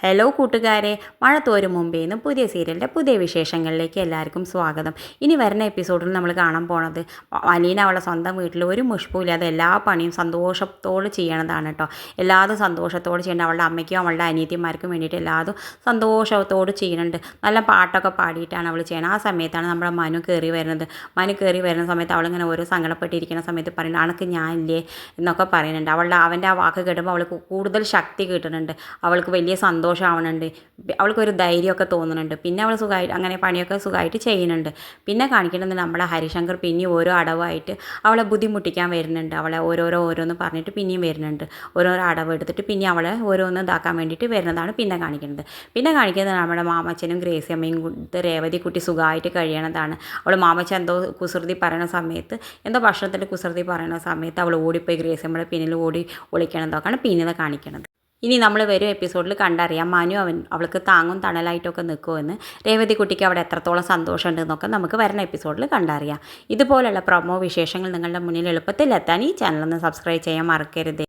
Hello കൂട്ടുകാരെ, മഴ തോരും മുമ്പേ നിന്ന് പുതിയ സീരിയലിൻ്റെ പുതിയ വിശേഷങ്ങളിലേക്ക് എല്ലാവർക്കും സ്വാഗതം. ഇനി വരുന്ന എപ്പിസോഡിൽ നമ്മൾ കാണാൻ പോണത് അലീന അവളെ സ്വന്തം വീട്ടിൽ ഒരു മുഷ്പുമില്ലാതെ എല്ലാ പണിയും സന്തോഷത്തോട് ചെയ്യണതാണ് കേട്ടോ. എല്ലാതും സന്തോഷത്തോട് ചെയ്യണം. അവളുടെ അമ്മയ്ക്കും അവളുടെ അനിയത്തിമാർക്കും വേണ്ടിയിട്ട് എല്ലാതും സന്തോഷത്തോട് ചെയ്യുന്നുണ്ട്. നല്ല പാട്ടൊക്കെ പാടിയിട്ടാണ് അവൾ ചെയ്യണം. ആ സമയത്താണ് നമ്മുടെ മനു കയറി വരുന്നത്. മനു കയറി വരുന്ന സമയത്ത് അവളിങ്ങനെ ഓരോ സങ്കടപ്പെട്ടിരിക്കുന്ന സമയത്ത് പറയുന്നത് അണക്ക് ഞാനില്ലേ എന്നൊക്കെ പറയുന്നുണ്ട്. അവൻ്റെ ആ വാക്ക് കേട്ടുമ്പോൾ അവൾക്ക് കൂടുതൽ ശക്തി കിട്ടുന്നുണ്ട്. അവൾക്ക് വലിയ സന്തോഷമാവുന്നുണ്ട്. അവൾക്കൊരു ധൈര്യമൊക്കെ തോന്നുന്നുണ്ട്. പിന്നെ അവൾ സുഖമായിട്ട് അങ്ങനെ പണിയൊക്കെ സുഖമായിട്ട് ചെയ്യുന്നുണ്ട്. പിന്നെ കാണിക്കുന്നത് നമ്മുടെ ഹരിശങ്കർ പിന്നെയും ഓരോ അടവായിട്ട് അവളെ ബുദ്ധിമുട്ടിക്കാൻ വരുന്നുണ്ട്. അവളെ ഓരോന്ന് പറഞ്ഞിട്ട് പിന്നെയും വരുന്നുണ്ട്. ഓരോരോ അടവ് എടുത്തിട്ട് പിന്നെ അവളെ ഓരോന്ന് ഇതാക്കാൻ വേണ്ടിയിട്ട് വരുന്നതാണ് പിന്നെ കാണിക്കുന്നത്. പിന്നെ കാണിക്കുന്നത് നമ്മുടെ മാമച്ചനും ഗ്രേസിയമ്മയും രേവതി കുട്ടി സുഖമായിട്ട് കഴിയണതാണ്. അവൾ മാമച്ചൻ എന്തോ കുസൃതി പറയുന്ന സമയത്ത് എന്തോ ഭക്ഷണത്തിൽ കുസൃതി പറയുന്ന സമയത്ത് അവൾ ഓടിപ്പോയി ഗ്രേസിയമ്മയുടെ പിന്നിൽ ഓടി ഒളിക്കണതൊക്കെയാണ് പിന്നീട് കാണിക്കുന്നത്. ഇനി നമ്മൾ വരും എപ്പിസോഡിൽ കണ്ടറിയാം മനു അവൾക്ക് താങ്ങും തണലായിട്ടൊക്കെ നിൽക്കുമെന്ന്, രേവതി കുട്ടിക്ക് അവിടെ എത്രത്തോളം സന്തോഷമുണ്ടെന്നൊക്കെ നമുക്ക് വരുന്ന എപ്പിസോഡിൽ കണ്ടറിയാം. ഇതുപോലുള്ള പ്രൊമോ വിശേഷങ്ങൾ നിങ്ങളുടെ മുന്നിൽ എളുപ്പത്തിൽ എത്താൻ ഈ ചാനലൊന്ന് സബ്സ്ക്രൈബ് ചെയ്യാൻ മറക്കരുത്.